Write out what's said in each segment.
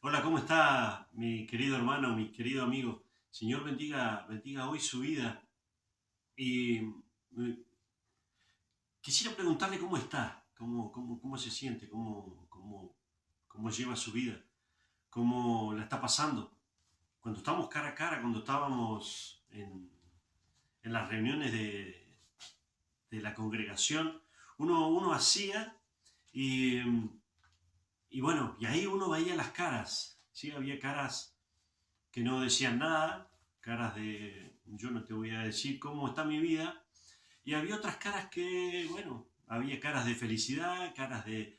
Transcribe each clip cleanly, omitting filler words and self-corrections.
Hola, ¿cómo está mi querido hermano, mi querido amigo? Señor bendiga hoy su vida. Y quisiera preguntarle cómo está, cómo se siente, cómo lleva su vida, cómo la está pasando. Cuando estamos cara a cara, cuando estábamos en las reuniones de la congregación, uno hacía y, y bueno, y ahí uno veía las caras, ¿sí? Había caras que no decían nada, caras de yo no te voy a decir cómo está mi vida, y había otras caras que, bueno, había caras de felicidad, caras de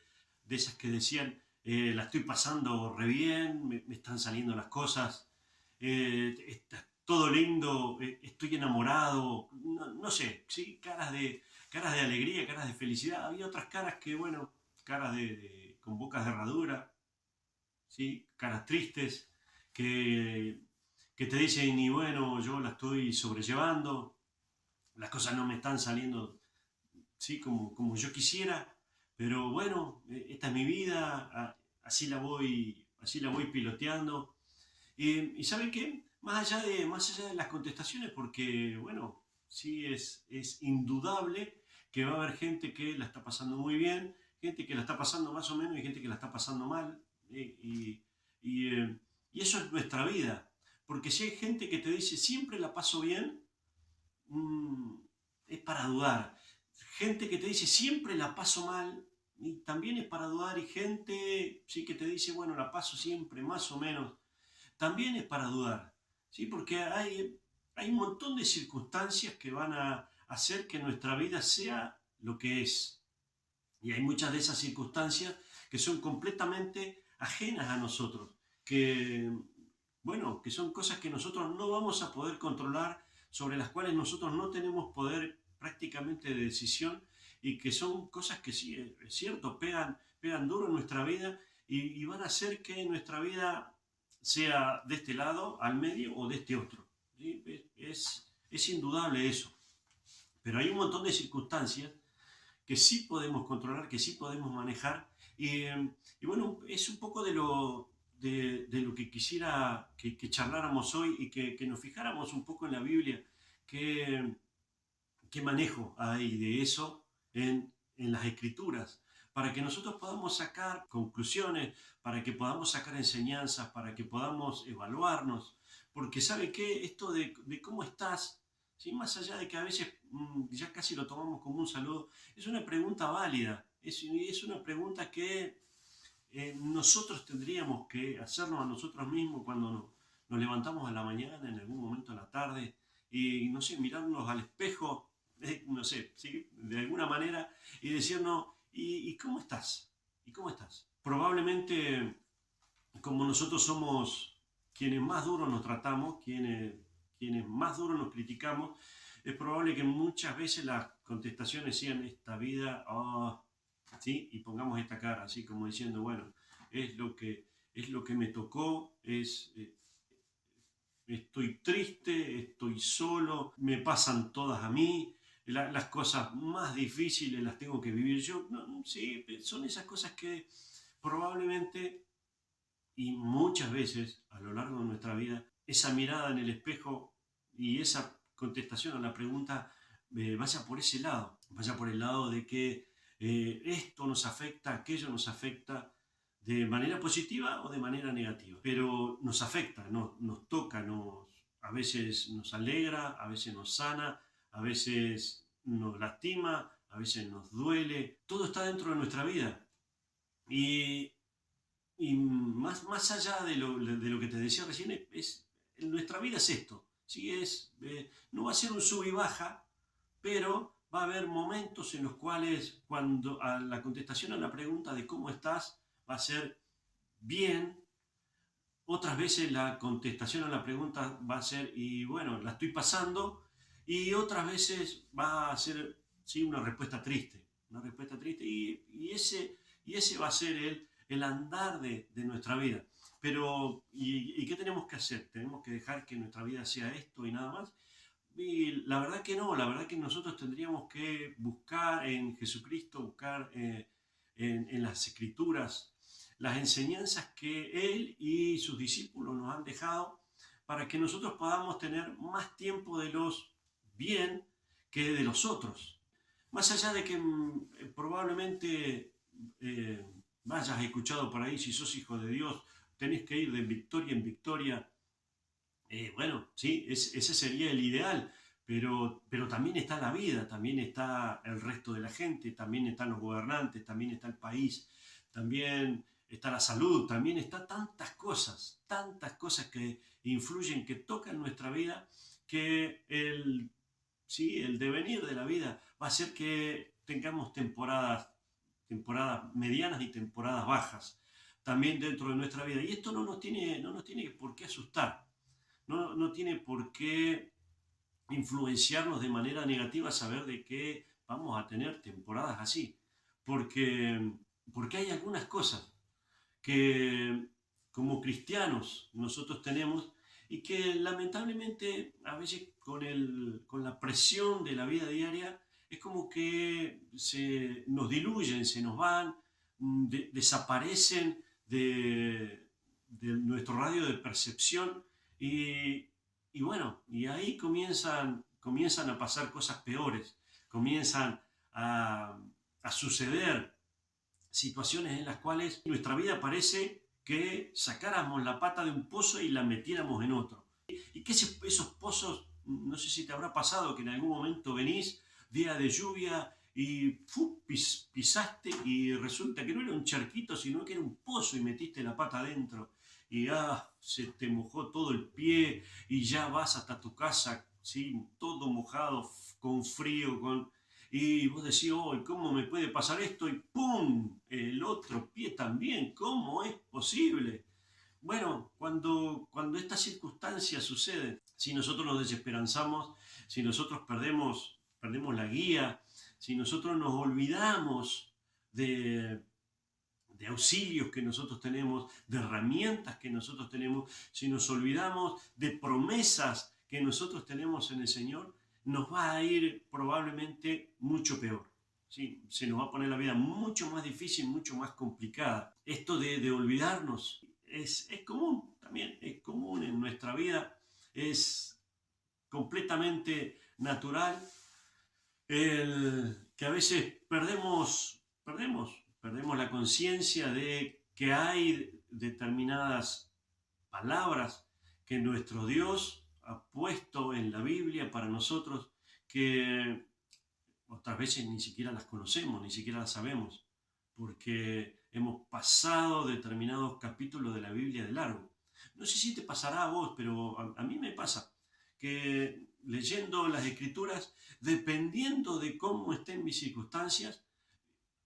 esas que decían, la estoy pasando re bien, me están saliendo las cosas, está todo lindo, estoy enamorado, no sé, ¿sí? Caras de alegría, caras de felicidad. Había otras caras que, bueno, caras con bocas de herradura, ¿sí? Caras tristes, que, que te dicen, y bueno, yo la estoy sobrellevando, las cosas no me están saliendo, ¿sí? Como yo quisiera, pero bueno, esta es mi vida, así la voy piloteando. Y ¿sabe qué? Más allá de las contestaciones, porque bueno, sí es indudable que va a haber gente que la está pasando muy bien, gente que la está pasando más o menos y gente que la está pasando mal. ¿Eh? Y, y eso es nuestra vida. Porque si hay gente que te dice siempre la paso bien, mm, es para dudar. Gente que te dice siempre la paso mal, y también es para dudar. Y gente sí que te dice, bueno, la paso siempre más o menos, también es para dudar, ¿sí? Porque hay un montón de circunstancias que van a hacer que nuestra vida sea lo que es. Y hay muchas de esas circunstancias que son completamente ajenas a nosotros, que, bueno, que son cosas que nosotros no vamos a poder controlar, sobre las cuales nosotros no tenemos poder prácticamente de decisión y que son cosas que sí, es cierto, pegan duro en nuestra vida y van a hacer que nuestra vida sea de este lado, al medio o de este otro. ¿Sí? Es indudable eso. Pero hay un montón de circunstancias que sí podemos controlar, que sí podemos manejar. Y bueno, es un poco de lo que quisiera que charláramos hoy y que nos fijáramos un poco en la Biblia. ¿Qué, qué manejo hay de eso en las escrituras? Para que nosotros podamos sacar conclusiones, para que podamos sacar enseñanzas, para que podamos evaluarnos. Porque ¿sabe qué? Esto de cómo estás, ¿sí? Más allá de que a veces ya casi lo tomamos como un saludo, es una pregunta válida, es una pregunta que nosotros tendríamos que hacernos a nosotros mismos cuando nos levantamos a la mañana, en algún momento a la tarde, y no sé, mirarnos al espejo, no sé, ¿sí? De alguna manera, y decirnos, ¿y cómo estás? ¿Y cómo estás? Probablemente, como nosotros somos quienes más duro nos tratamos, quienes más duro nos criticamos, es probable que muchas veces las contestaciones sean esta vida, oh, ¿sí? Y pongamos esta cara, así como diciendo, bueno, es lo que me tocó, estoy triste, estoy solo, me pasan todas a mí, las cosas más difíciles las tengo que vivir yo. No, sí, son esas cosas que probablemente y muchas veces a lo largo de nuestra vida, esa mirada en el espejo y esa contestación a la pregunta vaya por ese lado, vaya por el lado de que esto nos afecta, aquello nos afecta de manera positiva o de manera negativa, pero nos afecta, nos toca, a veces nos alegra, a veces nos sana, a veces nos lastima, a veces nos duele, todo está dentro de nuestra vida. Y y más allá de lo que te decía recién, nuestra vida es esto. ¿Sí? No va a ser un sub y baja, pero va a haber momentos en los cuales cuando a la contestación a la pregunta de cómo estás va a ser bien, otras veces la contestación a la pregunta va a ser, y bueno, la estoy pasando, y otras veces va a ser, sí, una respuesta triste, y ese va a ser el andar de nuestra vida. Pero, ¿y qué tenemos que hacer? ¿Tenemos que dejar que nuestra vida sea esto y nada más? Y la verdad que no, la verdad que nosotros tendríamos que buscar en Jesucristo, buscar en las escrituras, las enseñanzas que Él y sus discípulos nos han dejado para que nosotros podamos tener más tiempo de los bien que de los otros. Más allá de que probablemente hayas escuchado por ahí, si sos hijo de Dios, tenés que ir de victoria en victoria. Bueno, sí, ese sería el ideal, pero también está la vida, también está el resto de la gente, también están los gobernantes, también está el país, también está la salud, también está tantas cosas que influyen, que tocan nuestra vida, que sí, el devenir de la vida va a hacer que tengamos temporadas medianas y temporadas bajas también dentro de nuestra vida. Y esto no nos tiene por qué asustar, no tiene por qué influenciarnos de manera negativa saber de que vamos a tener temporadas así. Porque, porque hay algunas cosas que como cristianos nosotros tenemos y que lamentablemente a veces con la presión de la vida diaria es como que nos diluyen, se nos van, desaparecen de nuestro radio de percepción y, y bueno, y ahí comienzan a pasar cosas peores, comienzan a, a suceder situaciones en las cuales nuestra vida parece que sacáramos la pata de un pozo y la metiéramos en otro. Y que esos pozos, no sé si te habrá pasado que en algún momento venís, día de lluvia, y pisaste y resulta que no era un charquito, sino que era un pozo y metiste la pata adentro. Y se te mojó todo el pie y ya vas hasta tu casa, ¿sí? Todo mojado, con frío, y vos decís, oh, ¿cómo me puede pasar esto? Y ¡pum! El otro pie también, ¿cómo es posible? Bueno, cuando estas circunstancias suceden, si nosotros nos desesperanzamos, si nosotros perdemos la guía, si nosotros nos olvidamos de, de auxilios que nosotros tenemos, de herramientas que nosotros tenemos, si nos olvidamos de promesas que nosotros tenemos en el Señor, nos va a ir probablemente mucho peor. ¿Sí? Se nos va a poner la vida mucho más difícil, mucho más complicada. Esto de olvidarnos es común, también es común en nuestra vida, es completamente natural que a veces perdemos la conciencia de que hay determinadas palabras que nuestro Dios ha puesto en la Biblia para nosotros que otras veces ni siquiera las conocemos, ni siquiera las sabemos, porque hemos pasado determinados capítulos de la Biblia de largo. No sé si te pasará a vos, pero a mí me pasa que leyendo las Escrituras, dependiendo de cómo estén mis circunstancias,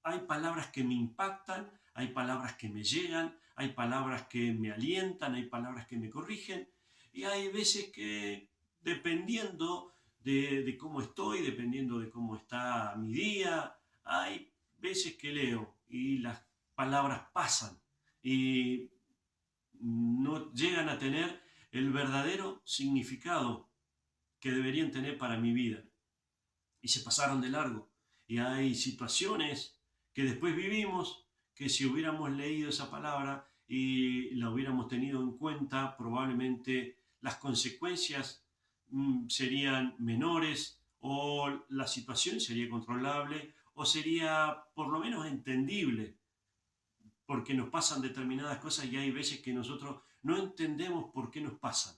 hay palabras que me impactan, hay palabras que me llegan, hay palabras que me alientan, hay palabras que me corrigen, y hay veces que dependiendo de cómo estoy, dependiendo de cómo está mi día, hay veces que leo y las palabras pasan y no llegan a tener el verdadero significado que deberían tener para mi vida. Y se pasaron de largo. Y hay situaciones que después vivimos que si hubiéramos leído esa palabra y la hubiéramos tenido en cuenta, probablemente las consecuencias serían menores o la situación sería controlable o sería por lo menos entendible, porque nos pasan determinadas cosas y hay veces que nosotros no entendemos por qué nos pasan.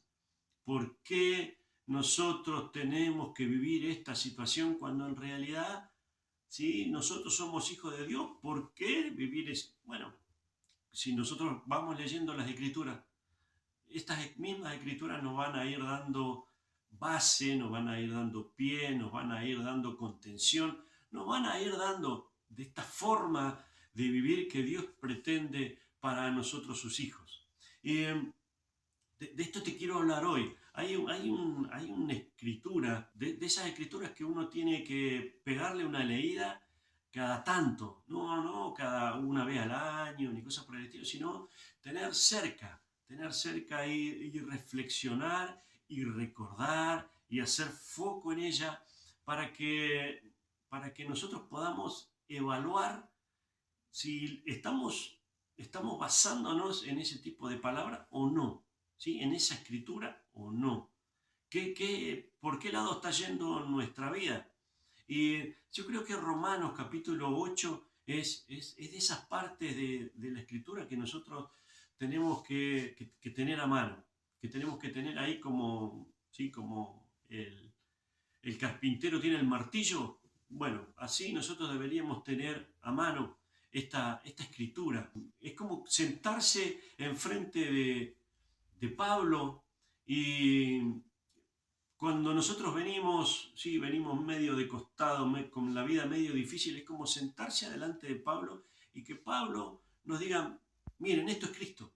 ¿Por qué nosotros tenemos que vivir esta situación cuando en realidad, si nosotros somos hijos de Dios? ¿Por qué vivir es? Bueno, si nosotros vamos leyendo las Escrituras, estas mismas Escrituras nos van a ir dando base, nos van a ir dando pie, nos van a ir dando contención, nos van a ir dando de esta forma de vivir que Dios pretende para nosotros sus hijos. Y de esto te quiero hablar hoy. Hay una escritura, de esas escrituras que uno tiene que pegarle una leída cada tanto, no cada una vez al año, ni cosas por el estilo, sino tener cerca y reflexionar y recordar y hacer foco en ella para que nosotros podamos evaluar si estamos ¿Estamos basándonos en ese tipo de palabra o no? ¿Sí? ¿En esa escritura o no? ¿Por qué lado está yendo nuestra vida? Y yo creo que Romanos capítulo 8 es de esas partes de la escritura que nosotros tenemos que tener a mano, que tenemos que tener ahí como, ¿sí? Como el carpintero tiene el martillo. Bueno, así nosotros deberíamos tener a mano esta escritura. Es como sentarse enfrente de Pablo y cuando nosotros venimos, sí, venimos medio de costado, con la vida medio difícil, es como sentarse adelante de Pablo y que Pablo nos diga, miren, esto es Cristo,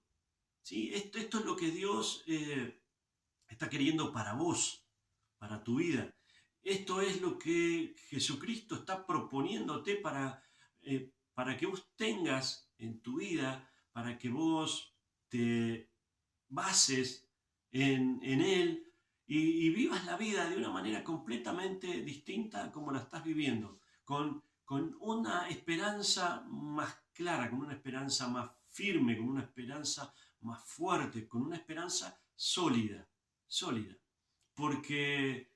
¿sí? Esto es lo que Dios está queriendo para vos, para tu vida. Esto es lo que Jesucristo está proponiéndote para que vos tengas en tu vida, para que vos te bases en Él y vivas la vida de una manera completamente distinta a como la estás viviendo, con una esperanza más clara, con una esperanza más firme, con una esperanza más fuerte, con una esperanza sólida, sólida. Porque,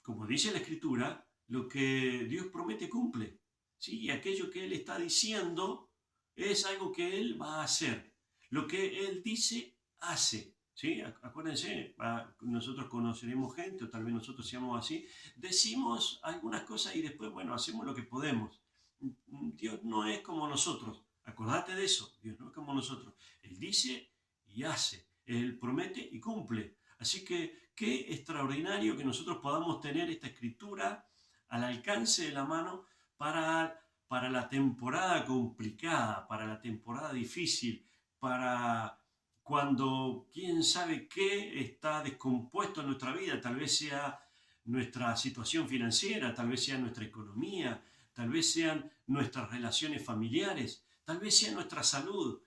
como dice la Escritura, lo que Dios promete cumple. ¿Sí? Y aquello que Él está diciendo es algo que Él va a hacer. Lo que Él dice, hace. ¿Sí? Acuérdense, nosotros conoceremos gente, o tal vez nosotros seamos así, decimos algunas cosas y después, bueno, hacemos lo que podemos. Dios no es como nosotros. Acordate de eso. Dios no es como nosotros. Él dice y hace. Él promete y cumple. Así que qué extraordinario que nosotros podamos tener esta escritura al alcance de la mano para la temporada complicada, para la temporada difícil, para cuando quién sabe qué está descompuesto en nuestra vida, tal vez sea nuestra situación financiera, tal vez sea nuestra economía, tal vez sean nuestras relaciones familiares, tal vez sea nuestra salud,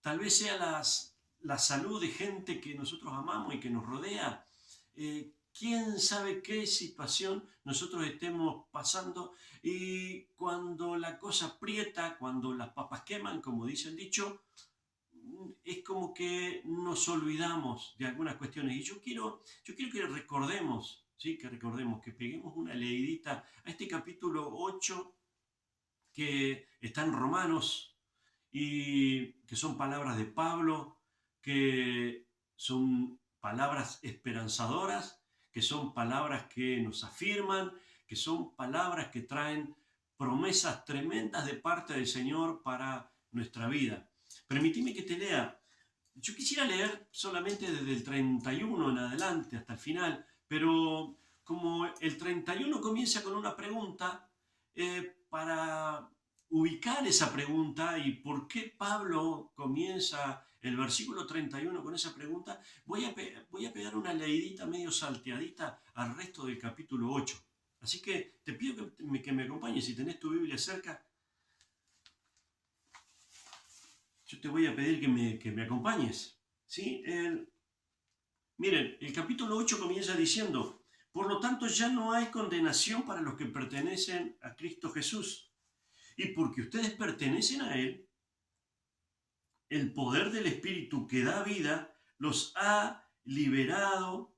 tal vez sea la salud de gente que nosotros amamos y que nos rodea. Quién sabe qué situación nosotros estemos pasando y cuando la cosa aprieta, cuando las papas queman, como dice el dicho, es como que nos olvidamos de algunas cuestiones. Y yo quiero que recordemos, ¿sí? Que recordemos, que peguemos una leidita a este capítulo 8 que está en Romanos y que son palabras de Pablo, que son palabras esperanzadoras, que son palabras que nos afirman, que son palabras que traen promesas tremendas de parte del Señor para nuestra vida. Permitime que te lea. Yo quisiera leer solamente desde el 31 en adelante hasta el final, pero como el 31 comienza con una pregunta, para ubicar esa pregunta y por qué Pablo comienza el versículo 31 con esa pregunta, voy a pegar una leidita medio salteadita al resto del capítulo 8. Así que te pido que me acompañes, si tenés tu Biblia cerca, yo te voy a pedir que me acompañes. ¿Sí? Miren, el capítulo 8 comienza diciendo, por lo tanto ya no hay condenación para los que pertenecen a Cristo Jesús. Y porque ustedes pertenecen a Él, el poder del Espíritu que da vida los ha liberado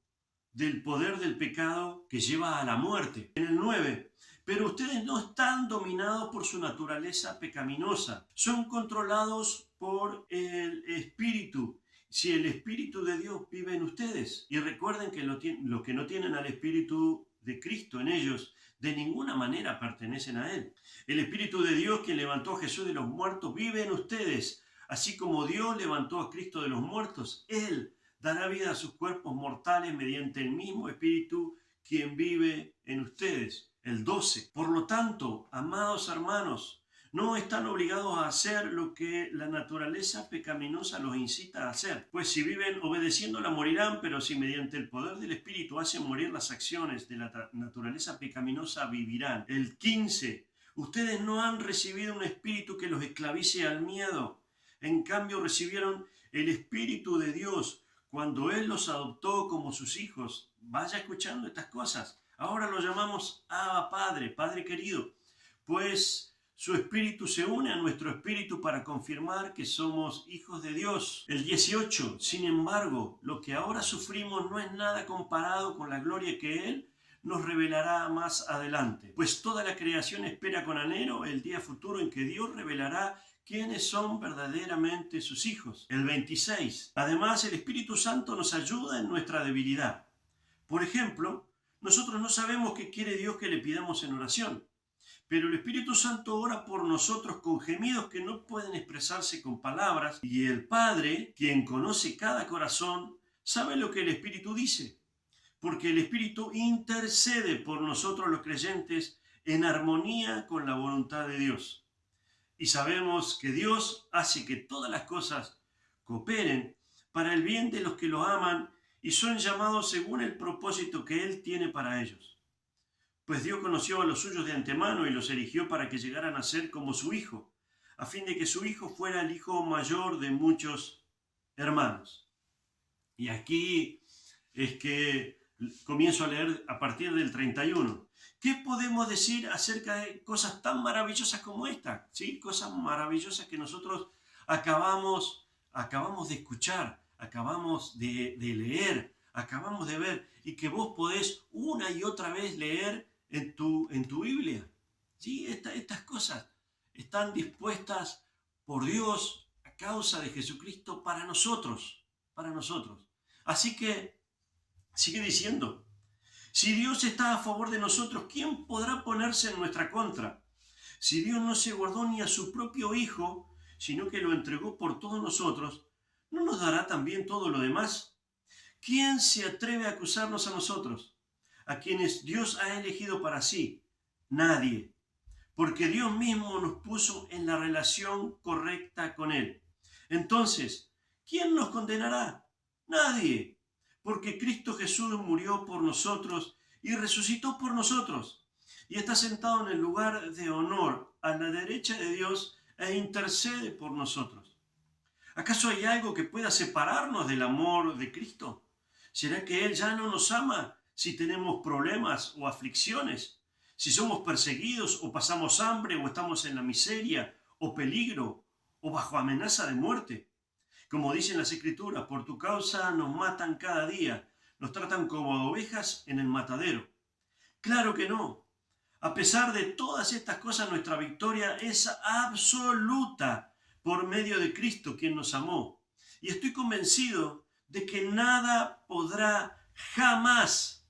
del poder del pecado que lleva a la muerte. En el 9, pero ustedes no están dominados por su naturaleza pecaminosa, son controlados por el Espíritu. Si el Espíritu de Dios vive en ustedes, y recuerden que los que no tienen al Espíritu de Cristo en ellos, de ninguna manera pertenecen a Él. El Espíritu de Dios, quien levantó a Jesús de los muertos, vive en ustedes. Así como Dios levantó a Cristo de los muertos, Él dará vida a sus cuerpos mortales mediante el mismo Espíritu quien vive en ustedes. El 12. Por lo tanto, amados hermanos, no están obligados a hacer lo que la naturaleza pecaminosa los incita a hacer. Pues si viven obedeciéndola morirán, pero si mediante el poder del Espíritu hacen morir las acciones de la naturaleza pecaminosa, vivirán. El 15. Ustedes no han recibido un espíritu que los esclavice al miedo. En cambio recibieron el Espíritu de Dios cuando Él los adoptó como sus hijos. Vaya escuchando estas cosas. Ahora lo llamamos Abba Padre, Padre querido. Pues Su espíritu se une a nuestro espíritu para confirmar que somos hijos de Dios. El 18, sin embargo, lo que ahora sufrimos no es nada comparado con la gloria que Él nos revelará más adelante. Pues toda la creación espera con anhelo el día futuro en que Dios revelará quiénes son verdaderamente sus hijos. El 26. Además, el Espíritu Santo nos ayuda en nuestra debilidad. Por ejemplo, nosotros no sabemos qué quiere Dios que le pidamos en oración. Pero el Espíritu Santo ora por nosotros con gemidos que no pueden expresarse con palabras, y el Padre, quien conoce cada corazón, sabe lo que el Espíritu dice, porque el Espíritu intercede por nosotros los creyentes en armonía con la voluntad de Dios. Y sabemos que Dios hace que todas las cosas cooperen para el bien de los que lo aman y son llamados según el propósito que Él tiene para ellos. Pues Dios conoció a los suyos de antemano y los eligió para que llegaran a ser como su Hijo, a fin de que su Hijo fuera el hijo mayor de muchos hermanos. Y aquí es que comienzo a leer a partir del 31. ¿Qué podemos decir acerca de cosas tan maravillosas como esta? ¿Sí? Cosas maravillosas que nosotros acabamos de escuchar, acabamos de leer, acabamos de ver, y que vos podés una y otra vez leer en tu Biblia. ¿Sí? Estas cosas están dispuestas por Dios a causa de Jesucristo para nosotros. Así que sigue diciendo, si Dios está a favor de nosotros, ¿quién podrá ponerse en nuestra contra? Si Dios no se guardó ni a su propio Hijo, sino que lo entregó por todos nosotros, ¿no nos dará también todo lo demás? ¿Quién se atreve a acusarnos a nosotros, a quienes Dios ha elegido para sí? Nadie, porque Dios mismo nos puso en la relación correcta con Él. Entonces, ¿quién nos condenará? Nadie, porque Cristo Jesús murió por nosotros y resucitó por nosotros, y está sentado en el lugar de honor a la derecha de Dios e intercede por nosotros. ¿Acaso hay algo que pueda separarnos del amor de Cristo? ¿Será que Él ya no nos ama si tenemos problemas o aflicciones? Si somos perseguidos o pasamos hambre o estamos en la miseria o peligro o bajo amenaza de muerte. Como dicen las Escrituras, por tu causa nos matan cada día, nos tratan como ovejas en el matadero. Claro que no. A pesar de todas estas cosas, nuestra victoria es absoluta por medio de Cristo, quien nos amó. Y estoy convencido de que nada podrá jamás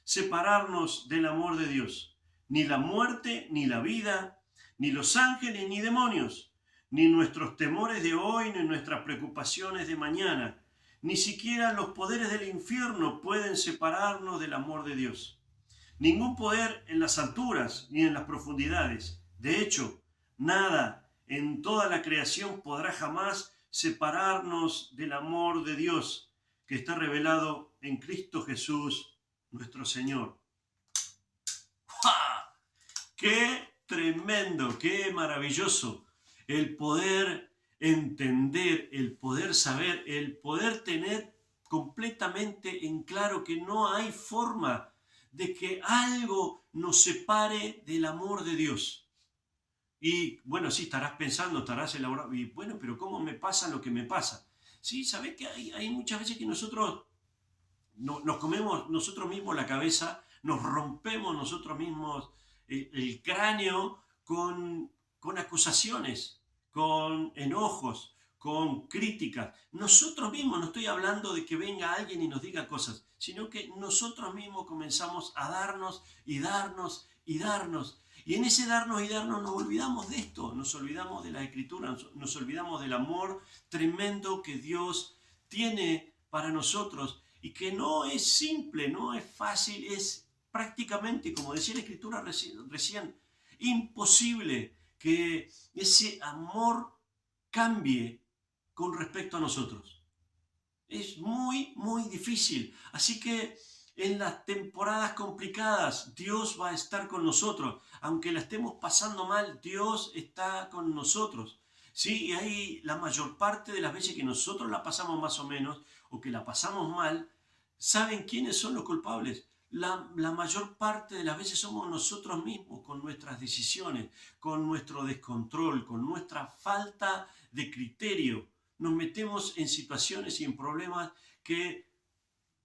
separarnos del amor de Dios. Ni la muerte, ni la vida, ni los ángeles, ni demonios, ni nuestros temores de hoy, ni nuestras preocupaciones de mañana, ni siquiera los poderes del infierno pueden separarnos del amor de Dios. Ningún poder en las alturas, ni en las profundidades. De hecho, nada en toda la creación podrá jamás separarnos del amor de Dios que está revelado en Cristo Jesús, nuestro Señor. ¡Ja! ¡Qué tremendo, qué maravilloso! El poder entender, el poder saber, el poder tener completamente en claro que no hay forma de que algo nos separe del amor de Dios. Y bueno, sí, estarás pensando, estarás elaborando, y bueno, pero ¿cómo me pasa lo que me pasa? Sí, ¿sabés que hay muchas veces que nosotros nos comemos nosotros mismos la cabeza, nos rompemos nosotros mismos el cráneo con acusaciones, con enojos, con críticas? Nosotros mismos, no estoy hablando de que venga alguien y nos diga cosas, sino que nosotros mismos comenzamos a darnos y darnos y darnos. Y en ese darnos y darnos nos olvidamos de esto, nos olvidamos de la Escritura, nos olvidamos del amor tremendo que Dios tiene para nosotros y que no es simple, no es fácil, es prácticamente, como decía la Escritura recién, imposible que ese amor cambie con respecto a nosotros. Es muy, muy difícil. Así que en las temporadas complicadas, Dios va a estar con nosotros. Aunque la estemos pasando mal, Dios está con nosotros. ¿Sí? Y ahí la mayor parte de las veces que nosotros la pasamos más o menos, o que la pasamos mal, ¿saben quiénes son los culpables? la mayor parte de las veces somos nosotros mismos con nuestras decisiones, con nuestro descontrol, con nuestra falta de criterio. Nos metemos en situaciones y en problemas que,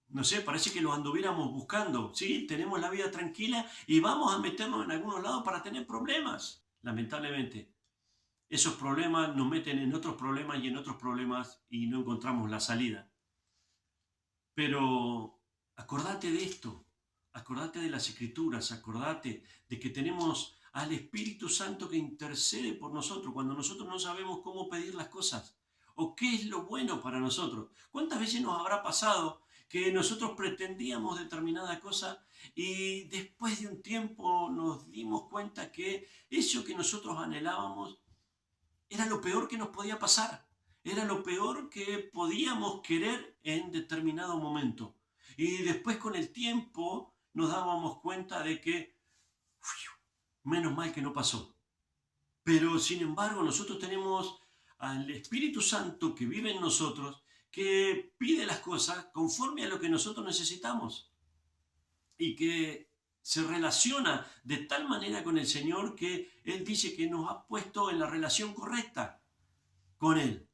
no sé, parece que los anduviéramos buscando. Sí, tenemos la vida tranquila y vamos a meternos en algunos lados para tener problemas. Lamentablemente, esos problemas nos meten en otros problemas y en otros problemas y no encontramos la salida. Pero acordate de esto, acordate de las Escrituras, acordate de que tenemos al Espíritu Santo que intercede por nosotros cuando nosotros no sabemos cómo pedir las cosas o qué es lo bueno para nosotros. ¿Cuántas veces nos habrá pasado que nosotros pretendíamos determinada cosa y después de un tiempo nos dimos cuenta que eso que nosotros anhelábamos era lo peor que nos podía pasar? Era lo peor que podíamos querer en determinado momento. Y después con el tiempo nos dábamos cuenta de que, menos mal que no pasó. Pero sin embargo nosotros tenemos al Espíritu Santo que vive en nosotros, que pide las cosas conforme a lo que nosotros necesitamos y que se relaciona de tal manera con el Señor que Él dice que nos ha puesto en la relación correcta con Él.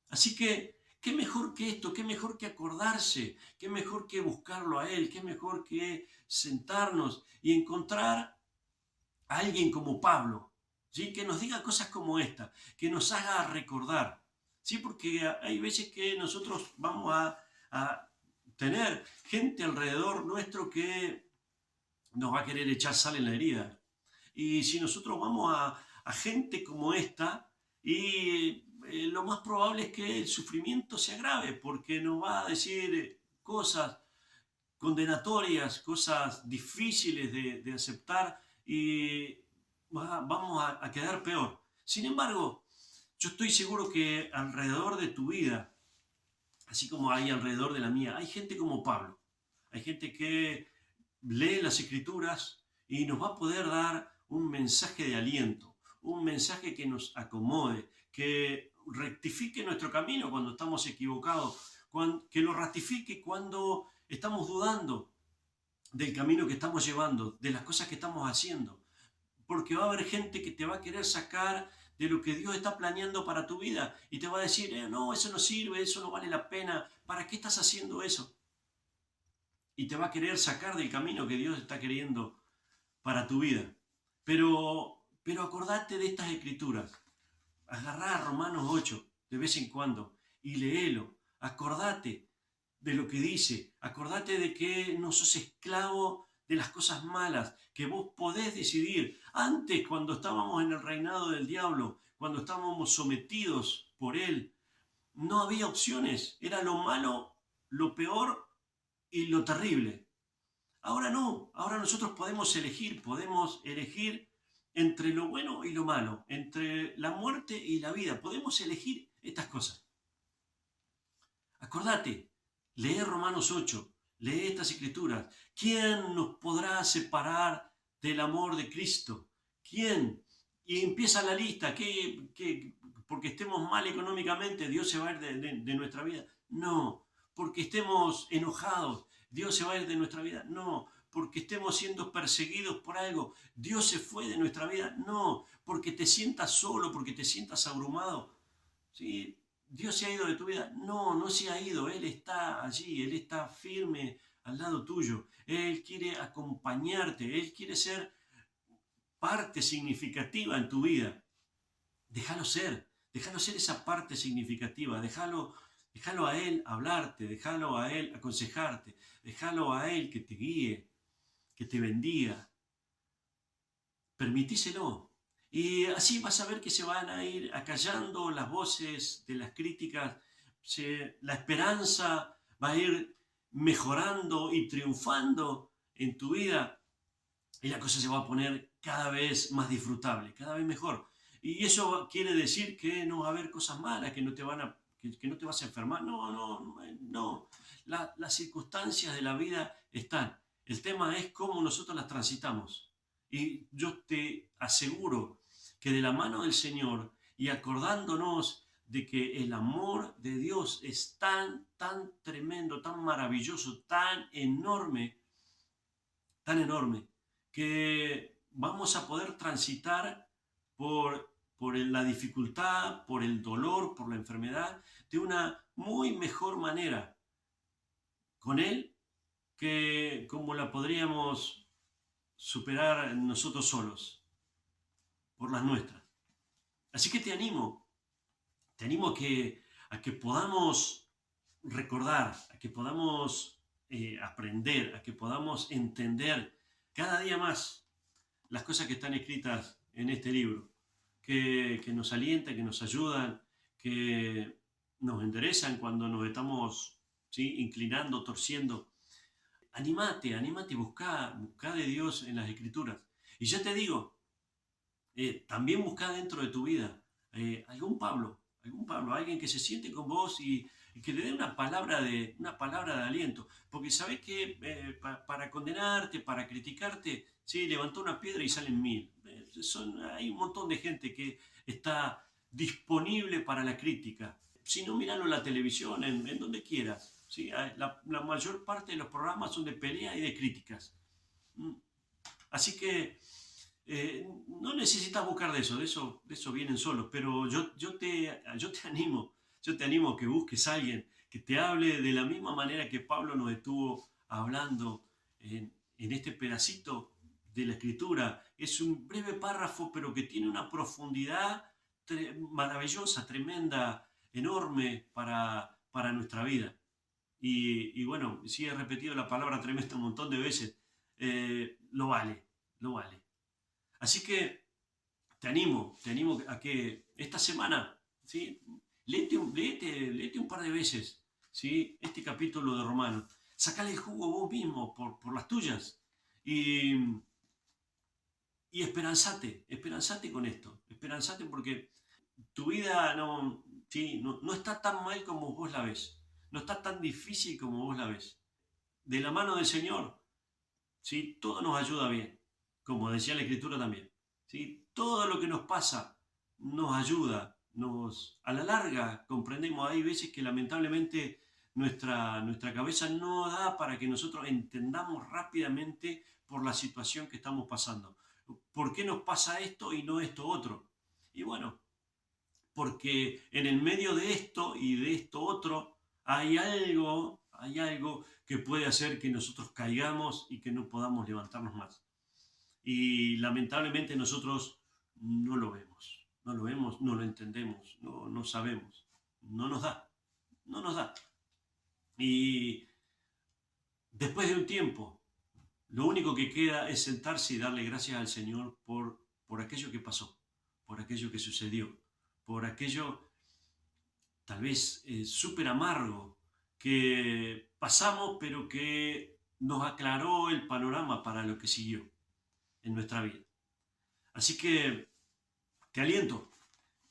Así que, ¿qué mejor que esto? ¿Qué mejor que acordarse? ¿Qué mejor que buscarlo a Él? ¿Qué mejor que sentarnos y encontrar a alguien como Pablo? ¿Sí? Que nos diga cosas como esta, que nos haga recordar. ¿Sí? Porque hay veces que nosotros vamos a tener gente alrededor nuestro que nos va a querer echar sal en la herida. Y si nosotros vamos a gente como esta, y lo más probable es que el sufrimiento se agrave, porque nos va a decir cosas condenatorias, cosas difíciles de aceptar, y vamos a quedar peor. Sin embargo, yo estoy seguro que alrededor de tu vida, así como hay alrededor de la mía, hay gente como Pablo. Hay gente que lee las Escrituras y nos va a poder dar un mensaje de aliento, un mensaje que nos acomode, que rectifique nuestro camino cuando estamos equivocados, que lo ratifique cuando estamos dudando del camino que estamos llevando, de las cosas que estamos haciendo. Porque va a haber gente que te va a querer sacar de lo que Dios está planeando para tu vida y te va a decir, no, eso no sirve, eso no vale la pena, ¿para qué estás haciendo eso? Y te va a querer sacar del camino que Dios está queriendo para tu vida. Pero acordate de estas escrituras. Agarrá Romanos 8 de vez en cuando y léelo. Acordate de lo que dice. Acordate de que no sos esclavo de las cosas malas, que vos podés decidir. Antes, cuando estábamos en el reinado del diablo, cuando estábamos sometidos por él, no había opciones. Era lo malo, lo peor y lo terrible. Ahora no, ahora nosotros podemos elegir entre lo bueno y lo malo, entre la muerte y la vida. Podemos elegir estas cosas. Acordate, lee Romanos 8, lee estas escrituras. ¿Quién nos podrá separar del amor de Cristo? ¿Quién? Y empieza la lista, que porque estemos mal económicamente, Dios se va a ir de nuestra vida. No, porque estemos enojados, Dios se va a ir de nuestra vida. No, porque estemos siendo perseguidos por algo, Dios se fue de nuestra vida. No, porque te sientas solo, porque te sientas abrumado. ¿Sí? Dios se ha ido de tu vida. No, no se ha ido. Él está allí, Él está firme al lado tuyo. Él quiere acompañarte, Él quiere ser parte significativa en tu vida. Déjalo ser esa parte significativa, déjalo a Él hablarte, déjalo a Él aconsejarte, déjalo a Él que te guíe, que te bendiga. Permitíselo. Y así vas a ver que se van a ir acallando las voces de las críticas, la esperanza va a ir mejorando y triunfando en tu vida y la cosa se va a poner cada vez más disfrutable, cada vez mejor. Y eso quiere decir que no va a haber cosas malas, que no te vas a enfermar. No, no, no. Las circunstancias de la vida están. El tema es cómo nosotros las transitamos. Y yo te aseguro que de la mano del Señor y acordándonos de que el amor de Dios es tan, tan tremendo, tan maravilloso, tan enorme, tan enorme, que vamos a poder transitar por la dificultad, por el dolor, por la enfermedad, de una muy mejor manera con Él que como la podríamos superar nosotros solos, por las nuestras. Así que te animo a que podamos recordar, a que podamos aprender, a que podamos entender cada día más las cosas que están escritas en este libro, que nos alientan, que nos ayudan, que nos enderezan cuando nos estamos, ¿sí?, inclinando, torciendo. Anímate, busca de Dios en las Escrituras. Y ya te digo, también busca dentro de tu vida algún Pablo, alguien que se siente con vos y que le dé una palabra de aliento. Porque sabés que para condenarte, para criticarte, sí, levantó una piedra y salen 1000. Hay un montón de gente que está disponible para la crítica. Si no, miralo en la televisión, en donde quieras. ¿Sí? La mayor parte de los programas son de pelea y de críticas. Así que no necesitas buscar de eso vienen solos, pero yo te animo a que busques a alguien que te hable de la misma manera que Pablo nos estuvo hablando en este pedacito de la escritura. Es un breve párrafo, pero que tiene una profundidad maravillosa, tremenda, enorme para nuestra vida. Y bueno, si he repetido la palabra tremenda un montón de veces, lo vale, lo vale. Así que te animo a que esta semana, ¿sí?, léete un par de veces, ¿sí?, este capítulo de Romanos. Sacale el jugo vos mismo por las tuyas y, y esperanzate con esto. Esperanzate porque tu vida no, ¿sí?, no está tan mal como vos la ves. No está tan difícil como vos la ves. De la mano del Señor, ¿sí?, todo nos ayuda bien, como decía la Escritura también. ¿Sí? Todo lo que nos pasa nos ayuda, a la larga comprendemos. Hay veces que lamentablemente nuestra cabeza no da para que nosotros entendamos rápidamente por la situación que estamos pasando. ¿Por qué nos pasa esto y no esto otro? Y bueno, porque en el medio de esto y de esto otro hay algo que puede hacer que nosotros caigamos y que no podamos levantarnos más. Y lamentablemente nosotros no lo vemos, no lo entendemos, no sabemos, no nos da. Y después de un tiempo, lo único que queda es sentarse y darle gracias al Señor por aquello que pasó, por aquello que sucedió, por aquello tal vez súper amargo que pasamos, pero que nos aclaró el panorama para lo que siguió en nuestra vida. Así que te aliento,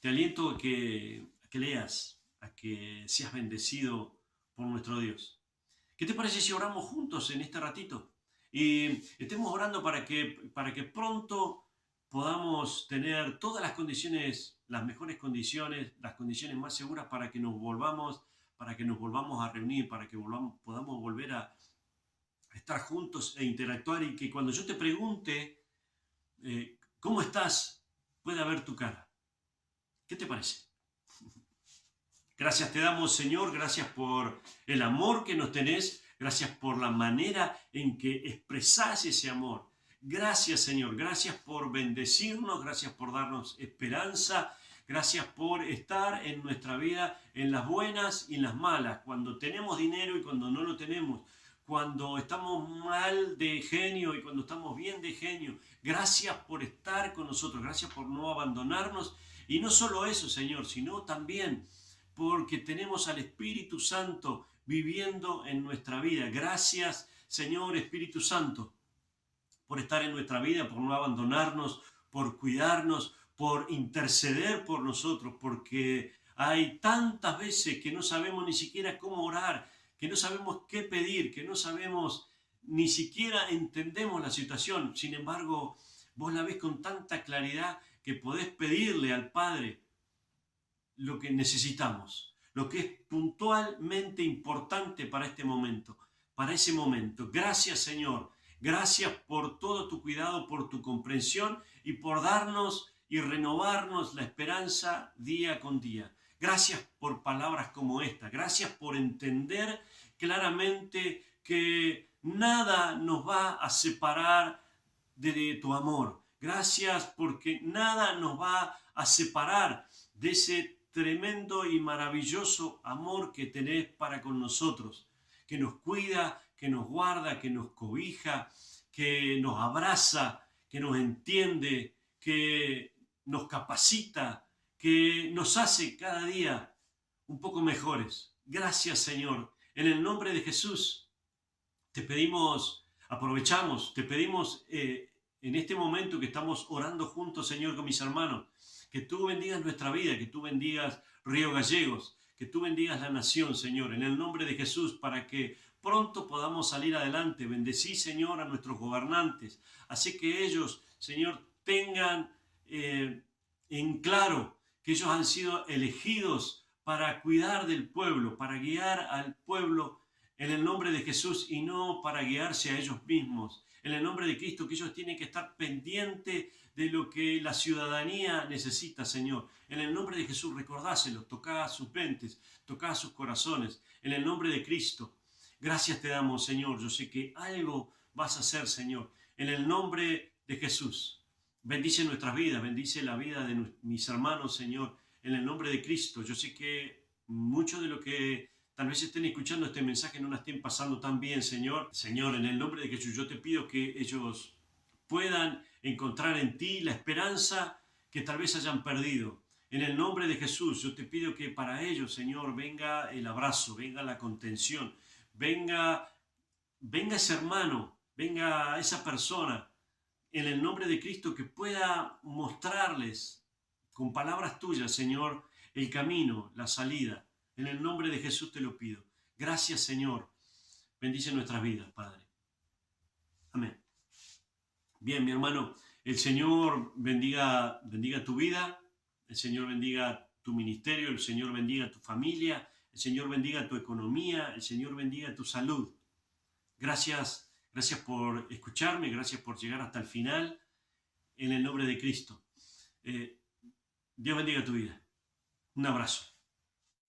a que leas, a que seas bendecido por nuestro Dios. ¿Qué te parece si oramos juntos en este ratito? Y estemos orando para que pronto podamos tener todas las condiciones, las mejores condiciones, las condiciones más seguras para que nos volvamos a reunir, para que podamos volver a estar juntos e interactuar y que cuando yo te pregunte ¿cómo estás?, pueda ver tu cara. ¿Qué te parece? Gracias te damos, Señor, gracias por el amor que nos tenés, gracias por la manera en que expresás ese amor. Gracias, Señor, gracias por bendecirnos, gracias por darnos esperanza, gracias por estar en nuestra vida en las buenas y en las malas, cuando tenemos dinero y cuando no lo tenemos, cuando estamos mal de genio y cuando estamos bien de genio. Gracias por estar con nosotros, gracias por no abandonarnos. Y no solo eso, Señor, sino también porque tenemos al Espíritu Santo viviendo en nuestra vida. Gracias, Señor Espíritu Santo, por estar en nuestra vida, por no abandonarnos, por cuidarnos, por interceder por nosotros, porque hay tantas veces que no sabemos ni siquiera cómo orar, que no sabemos qué pedir, que no sabemos, ni siquiera entendemos la situación. Sin embargo, vos la ves con tanta claridad que podés pedirle al Padre lo que necesitamos, lo que es puntualmente importante para este momento, para ese momento. Gracias, Señor. Gracias por todo tu cuidado, por tu comprensión y por darnos y renovarnos la esperanza día con día. Gracias por palabras como esta. Gracias por entender claramente que nada nos va a separar de tu amor. Gracias porque nada nos va a separar de ese tremendo y maravilloso amor que tenés para con nosotros, que nos cuida, que nos guarda, que nos cobija, que nos abraza, que nos entiende, que nos capacita, que nos hace cada día un poco mejores. Gracias, Señor. En el nombre de Jesús te pedimos, aprovechamos, te pedimos en este momento que estamos orando juntos, Señor, con mis hermanos, que tú bendigas nuestra vida, que tú bendigas Río Gallegos, que tú bendigas la nación, Señor, en el nombre de Jesús, para que pronto podamos salir adelante. Bendecí, Señor, a nuestros gobernantes, así que ellos, Señor, tengan en claro que ellos han sido elegidos para cuidar del pueblo, para guiar al pueblo en el nombre de Jesús y no para guiarse a ellos mismos. En el nombre de Cristo, que ellos tienen que estar pendientes de lo que la ciudadanía necesita, Señor. En el nombre de Jesús, recordáselos, tocá sus mentes, tocá sus corazones. En el nombre de Cristo, gracias te damos, Señor. Yo sé que algo vas a hacer, Señor. En el nombre de Jesús, bendice nuestras vidas, bendice la vida de mis hermanos, Señor. En el nombre de Cristo, yo sé que mucho de lo que tal vez estén escuchando este mensaje no la estén pasando tan bien, Señor. Señor, en el nombre de Jesús, yo te pido que ellos puedan encontrar en ti la esperanza que tal vez hayan perdido. En el nombre de Jesús, yo te pido que para ellos, Señor, venga el abrazo, venga la contención, venga ese hermano, venga esa persona, en el nombre de Cristo, que pueda mostrarles con palabras tuyas, Señor, el camino, la salida. En el nombre de Jesús te lo pido. Gracias, Señor. Bendice nuestras vidas, Padre. Amén. Bien, mi hermano, el Señor bendiga tu vida, el Señor bendiga tu ministerio, el Señor bendiga tu familia, el Señor bendiga tu economía, el Señor bendiga tu salud. Gracias por escucharme, gracias por llegar hasta el final, en el nombre de Cristo. Dios bendiga tu vida. Un abrazo.